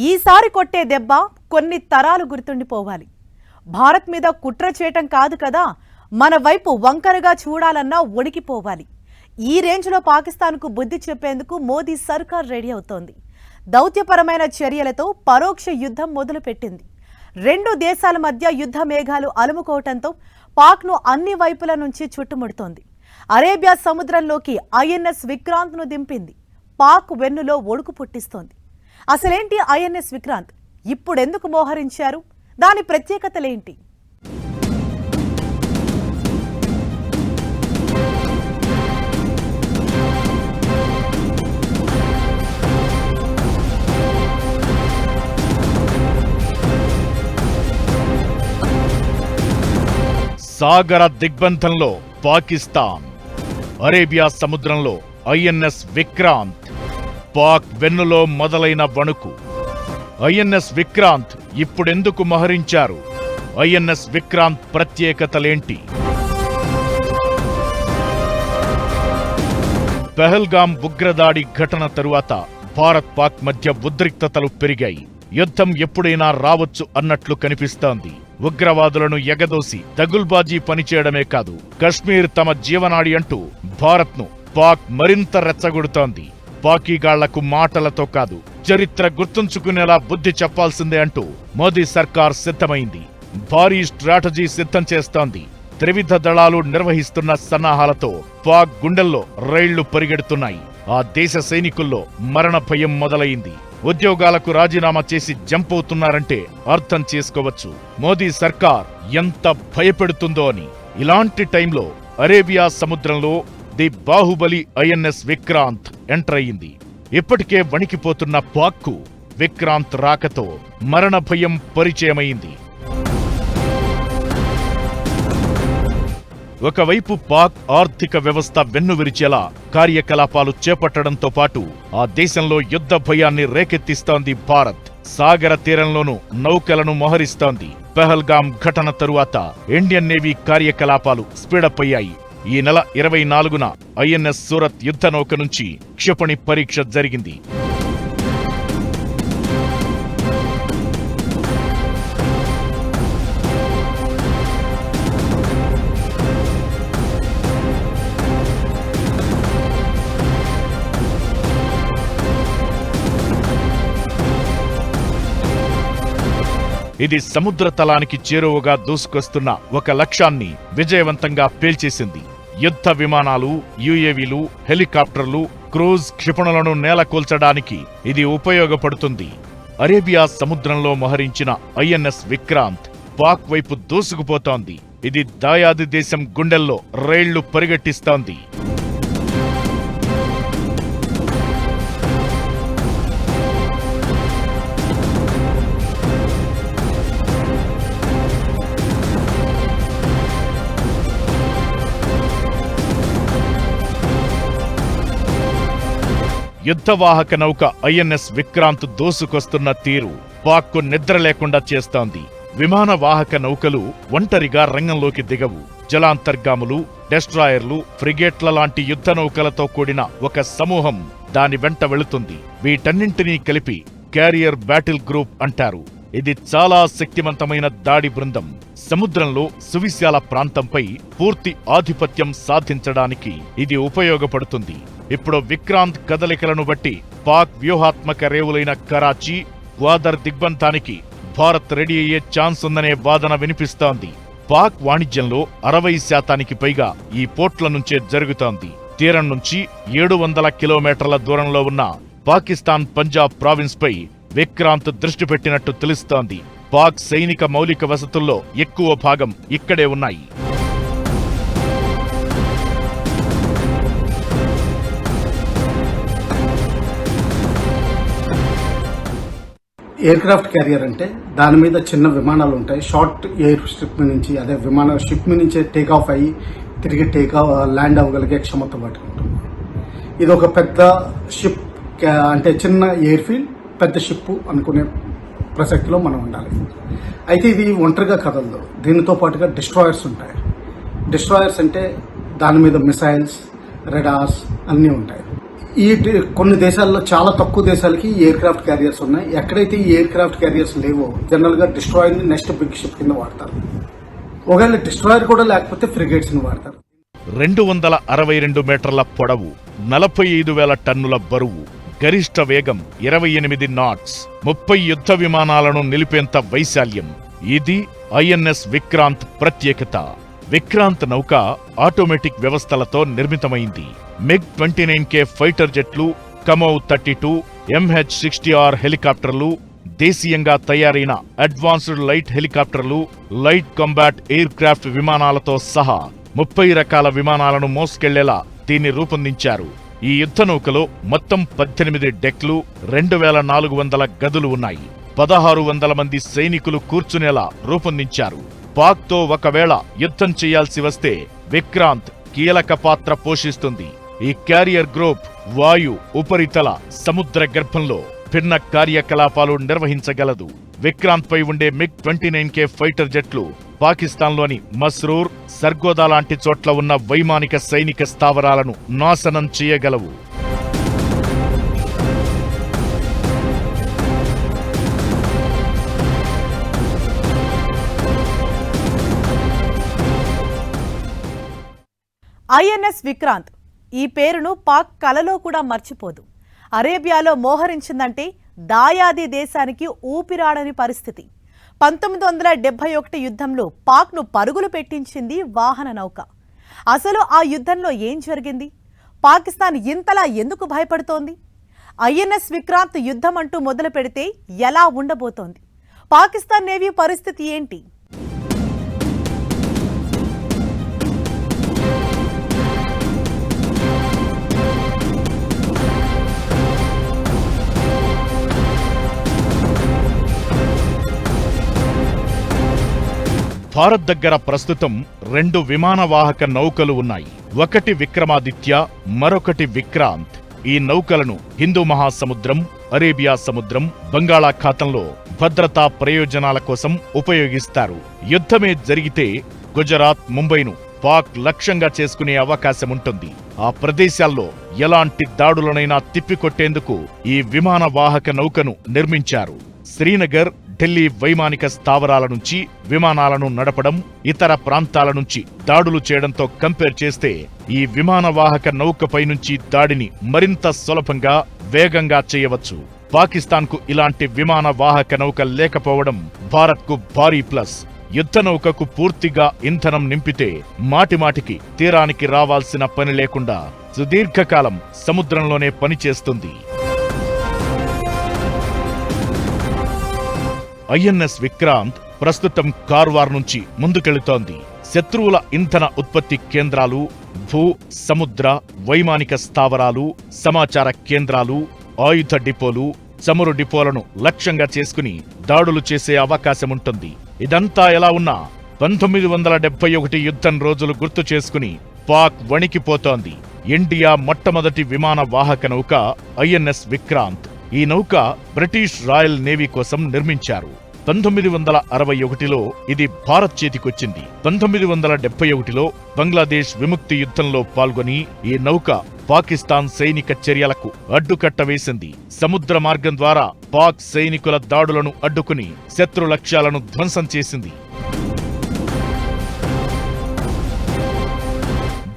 ఈసారి కొట్టే దెబ్బ కొన్ని తరాలు గుర్తుండిపోవాలి. భారత్ మీద కుట్ర చేయటం కాదు కదా, మన వైపు వంకరగా చూడాలన్నా వణికిపోవాలి. ఈ రేంజ్లో పాకిస్తాన్కు బుద్ధి చెప్పేందుకు మోదీ సర్కార్ రెడీ అవుతోంది. దౌత్యపరమైన చర్యలతో పరోక్ష యుద్ధం మొదలుపెట్టింది. రెండు దేశాల మధ్య యుద్ధ మేఘాలు అలుముకోవటంతో పాక్ను అన్ని వైపుల నుంచి చుట్టుముడుతోంది. అరేబియా సముద్రంలోకి ఐఎన్ఎస్ విక్రాంత్ను దింపింది. పాక్ వెన్నులో ఒడుకు పుట్టిస్తోంది. అసలేంటి ఐఎన్ఎస్ విక్రాంత్? ఇప్పుడెందుకు మోహరించారు? దాని ప్రత్యేకతలేంటి? సాగర దిగ్బంధంలో పాకిస్తాన్, అరేబియా సముద్రంలో ఐఎన్ఎస్ విక్రాంత్, పాక్ వెన్నులో మొదలైన వణుకు. ఐఎన్ఎస్ విక్రాంత్ ఇప్పుడెందుకు మోహరించారు? ఐఎన్ఎస్ విక్రాంత్ ప్రత్యేకతలేంటి? పహల్గాం ఉగ్రదాడి ఘటన తరువాత భారత్ పాక్ మధ్య ఉద్రిక్తతలు పెరిగాయి. యుద్ధం ఎప్పుడైనా రావచ్చు అన్నట్లు కనిపిస్తోంది. ఉగ్రవాదులను ఎగదోసి దగుల్బాజీ పనిచేయడమే కాదు, కశ్మీర్ తమ జీవనాడి అంటూ భారత్ను పాక్ మరింత రెచ్చగొడుతోంది. పాకీగాళ్లకు మాటలతో కాదు, చరిత్ర గుర్తుంచుకునేలా బుద్ధి చెప్పాల్సిందే అంటూ మోదీ సర్కార్ సిద్ధమైంది. భారీ స్ట్రాటజీ సిద్ధం చేస్తోంది. త్రివిధ దళాలు నిర్వహిస్తున్న సన్నాహాలతో పాక్ గుండెల్లో రైళ్లు పరిగెడుతున్నాయి. ఆ దేశ సైనికుల్లో మరణ భయం మొదలైంది. ఉద్యోగాలకు రాజీనామా చేసి జంప్ అవుతున్నారంటే అర్థం చేసుకోవచ్చు మోదీ సర్కార్ ఎంత భయపెడుతుందో అని. ఇలాంటి టైంలో అరేబియా సముద్రంలో the Baahubali INS Vikrant enter అయింది. ఇప్పటికే వణికిపోతున్న పాక్కు విక్రాంత్ రాకతో మరణ భయం పరిచయమైంది. ఒకవైపు పాక్ ఆర్థిక వ్యవస్థ వెన్నువిరిచేలా కార్యకలాపాలు చేపట్టడంతో పాటు ఆ దేశంలో యుద్ధ భయాన్ని రేకెత్తిస్తోంది భారత్. సాగర తీరంలోనూ నౌకలను మోహరిస్తోంది. పహల్గాం ఘటన తరువాత ఇండియన్ నేవీ కార్యకలాపాలు స్పీడప్ అయ్యాయి. ఈ నెల 24న ఐఎన్ఎస్ సూరత్ యుద్ధ నౌక నుంచి క్షిపణి పరీక్ష జరిగింది. ఇది సముద్ర తలానికి చేరువగా దూసుకొస్తున్న ఒక లక్ష్యాన్ని విజయవంతంగా పేల్చేసింది. యుద్ధ విమానాలు, యుఏవీలు, హెలికాప్టర్లు, క్రూజ్ క్షిపణులను నేలకూల్చడానికి ఇది ఉపయోగపడుతుంది. అరేబియా సముద్రంలో మోహరించిన ఐఎన్ఎస్ విక్రాంత్ పాక్ వైపు దూసుకుపోతోంది. ఇది దాయాది దేశం గుండెల్లో రైళ్లు పరిగెట్టిస్తోంది. యుద్ధవాహక నౌక ఐఎన్ఎస్ విక్రాంత్ దూసుకొస్తున్న తీరు పాక్కు నిద్ర లేకుండా చేస్తోంది. విమాన వాహక నౌకలు ఒంటరిగా రంగంలోకి దిగవు. జలాంతర్గాములు, డెస్ట్రాయర్లు, ఫ్రిగేట్ల లాంటి యుద్ధ నౌకలతో కూడిన ఒక సమూహం దాని వెంట వెళుతుంది. వీటన్నింటినీ కలిపి క్యారియర్ బ్యాటిల్ గ్రూప్ అంటారు. ఇది చాలా శక్తివంతమైన దాడి బృందం. సముద్రంలో సువిశాల ప్రాంతంపై పూర్తి ఆధిపత్యం సాధించడానికి ఇది ఉపయోగపడుతుంది. ఇప్పుడు విక్రాంత్ కదలికలను బట్టి పాక్ వ్యూహాత్మక రేవులైన కరాచీ, గ్వాదర్ దిగ్బంధానికి భారత్ రెడీ అయ్యే ఛాన్స్ ఉందనే వాదన వినిపిస్తోంది. పాక్ వాణిజ్యంలో 60% పైగా ఈ పోర్ట్ల నుంచే జరుగుతోంది. తీరం నుంచి 700 కిలోమీటర్ల దూరంలో ఉన్న పాకిస్తాన్ పంజాబ్ ప్రావిన్స్ పై విక్రాంత్ దృష్టి పెట్టినట్టు తెలుస్తోంది. పాక్ సైనిక మౌలిక వసతుల్లో ఎక్కువ భాగం ఇక్కడే ఉన్నాయి. ఎయిర్ క్రాఫ్ట్ క్యారియర్ అంటే దాని మీద చిన్న విమానాలు ఉంటాయి. షార్ట్ ఎయిర్ షిప్ నుంచి, అదే విమాన షిప్ నుంచే టేక్ ఆఫ్ అయ్యి తిరిగి ల్యాండ్ అవ్వగలిగే క్షమత వాటికి ఉంటుంది. ఇది ఒక పెద్ద షిప్ అంటే చిన్న ఎయిర్ ఫీల్డ్, పెద్ద షిప్ అనుకునే ప్రసక్తిలో మనం ఉండాలి. అయితే ఇది ఒంటరిగా కదలదు. దీనితో పాటుగా డిస్ట్రాయర్స్ ఉంటాయి. డిస్ట్రాయర్స్ అంటే దాని మీద మిసైల్స్, రెడార్స్ అన్నీ ఉంటాయి. కొన్ని దేశాల్లో చాలా తక్కువ దేశాలకి ఈ ఎయిర్ క్రాఫ్ట్ క్యారియర్స్ ఉన్నాయి. ఎక్కడైతే ఈ ఎయిర్ క్రాఫ్ట్ క్యారియర్స్ లేవో జనరల్ గా డిస్ట్రాయర్ ని నెక్స్ట్ బిగ్ షిప్ కింద వాడతారు. ఒకవేళ డిస్ట్రాయర్ కూడా లేకపోతే ఫ్రిగేట్స్ ని వాడతారు. 262 మీటర్ల పొడవు, 45,000 టన్నుల బరువు, గరిష్ట వేగం 28 నాట్స్, 30 యుద్ధ విమానాలను నిలిపేంత వైశాల్యం. ఇది ఐఎన్ఎస్ విక్రాంత్ ప్రత్యేకత. విక్రాంత్ నౌక ఆటోమేటిక్ వ్యవస్థలతో నిర్మితమైంది. MiG-29K ఫైటర్ జెట్లు, కమోవ్ 32, MH-60R హెలికాప్టర్లు, దేశీయంగా తయారైన అడ్వాన్స్డ్ లైట్ హెలికాప్టర్లు, లైట్ కాంబాట్ ఎయిర్ క్రాఫ్ట్ విమానాలతో సహా 30 రకాల విమానాలను మోసుకెళ్లేలా దీన్ని రూపొందించారు. ఈ యుద్ధ నౌకలో మొత్తం 18 డెక్లు, 2400 గదులు ఉన్నాయి. 1600 మంది సైనికులు కూర్చునేలా రూపొందించారు. పాక్తో ఒకవేళ యుద్ధం చేయాల్సి వస్తే విక్రాంత్ కీలక పాత్ర పోషిస్తుంది. ఈ క్యారియర్ గ్రూప్ వాయు, ఉపరితల, సముద్ర గర్భంలో భిన్న కార్యకలాపాలు నిర్వహించగలదు. విక్రాంత్ పై ఉండే MiG-29K ఫైటర్ జెట్లు పాకిస్తాన్లోని మస్రూర్, సర్గోదా లాంటి చోట్ల ఉన్న వైమానిక సైనిక స్థావరాలను నాశనం చేయగలవు. ఐఎన్ఎస్ విక్రాంత్ ఈ పేరును పాక్ కలలో కూడా మర్చిపోదు. అరేబియాలో మోహరించిందంటే దాయాది దేశానికి ఊపిరాడని పరిస్థితి. 1971 యుద్ధంలో పాక్ను పరుగులు పెట్టించింది వాహన నౌక. అసలు ఆ యుద్ధంలో ఏం జరిగింది? పాకిస్తాన్ ఇంతలా ఎందుకు భయపడుతోంది? ఐఎన్ఎస్ విక్రాంత్ యుద్ధం అంటూ మొదలు పెడితే ఎలా ఉండబోతోంది? పాకిస్తాన్ నేవీ పరిస్థితి ఏంటి? భారత్ దగ్గర ప్రస్తుతం 2 విమానవాహక నౌకలు ఉన్నాయి. ఒకటి విక్రమాదిత్య, మరొకటి విక్రాంత్. ఈ నౌకలను హిందూ మహాసముద్రం, అరేబియా సముద్రం, బంగాళాఖాతంలో భద్రతా ప్రయోజనాల కోసం ఉపయోగిస్తారు. యుద్ధమే జరిగితే గుజరాత్, ముంబైను పాక్ లక్ష్యంగా చేసుకునే అవకాశముంటుంది. ఆ ప్రదేశాల్లో ఎలాంటి దాడులనైనా తిప్పికొట్టేందుకు ఈ విమానవాహక నౌకను నిర్మించారు. శ్రీనగర్, ఢిల్లీ వైమానిక స్థావరాల నుంచి విమానాలను నడపడం, ఇతర ప్రాంతాల నుంచి దాడులు చేయడంతో కంపేర్ చేస్తే ఈ విమానవాహక నౌకపై నుంచి దాడిని మరింత సులభంగా, వేగంగా చేయవచ్చు. పాకిస్తాన్కు ఇలాంటి విమానవాహక నౌక లేకపోవడం భారత్కు భారీ ప్లస్. యుద్ధ నౌకకు పూర్తిగా ఇంధనం నింపితే మాటిమాటికి తీరానికి రావాల్సిన పని లేకుండా సుదీర్ఘకాలం సముద్రంలోనే పనిచేస్తుంది. ఐఎన్ఎస్ విక్రాంత్ ప్రస్తుతం కార్వార్ నుంచి ముందుకెళుతోంది. శత్రువుల ఇంధన ఉత్పత్తి కేంద్రాలు, భూ, సముద్ర, వైమానిక స్థావరాలు, సమాచార కేంద్రాలు, ఆయుధ డిపోలు, చమురు డిపోలను లక్ష్యంగా చేసుకుని దాడులు చేసే అవకాశముంటుంది. ఇదంతా ఎలా ఉన్నా 1971 యుద్ధం రోజులు గుర్తు చేసుకుని పాక్ వణికిపోతోంది. ఇండియా మొట్టమొదటి విమాన వాహక నౌక ఐఎన్ఎస్ విక్రాంత్. ఈ నౌక బ్రిటిష్ రాయల్ నేవీ కోసం నిర్మించారు. 1961లో ఇది భారత్ చేతికొచ్చింది. 1971లో బంగ్లాదేశ్ విముక్తి యుద్ధంలో పాల్గొని ఈ నౌక పాకిస్తాన్ సైనిక చర్యలకు అడ్డుకట్ట వేసింది. సముద్ర మార్గం ద్వారా పాక్ సైనికుల దాడులను అడ్డుకుని శత్రు లక్ష్యాలను ధ్వంసం చేసింది.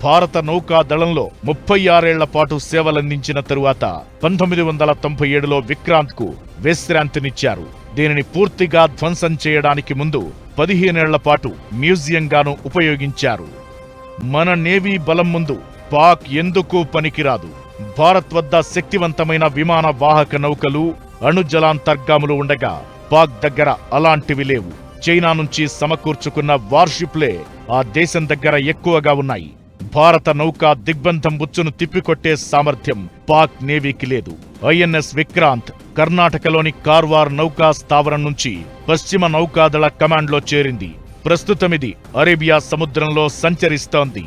భారత నౌకా దళంలో 36 ఏళ్ల పాటు సేవలందించిన తరువాత 1997లో విక్రాంత్కు విశ్రాంతినిచ్చారు. దీనిని పూర్తిగా ధ్వంసం చేయడానికి ముందు 15 ఏళ్ల పాటు మ్యూజియంగాను ఉపయోగించారు. మన నేవీ బలం ముందు పాక్ ఎందుకు పనికిరాదు. భారత్ వద్ద శక్తివంతమైన విమాన వాహక నౌకలు, అణుజలాంతర్గాములు ఉండగా పాక్ దగ్గర అలాంటివి లేవు. చైనా నుంచి సమకూర్చుకున్న వార్షిప్లే ఆ దేశం దగ్గర ఎక్కువగా ఉన్నాయి. భారత నౌకా దిగ్బంధం బుచ్చును తిప్పికొట్టే సామర్థ్యం పాక్ నేవీకి లేదు. ఐఎన్ఎస్ విక్రాంత్ కర్ణాటకలోని కార్వార్ నౌకా స్థావరం నుంచి పశ్చిమ నౌకాదళ కమాండ్లో చేరింది. ప్రస్తుతమిది అరేబియా సముద్రంలో సంచరిస్తోంది.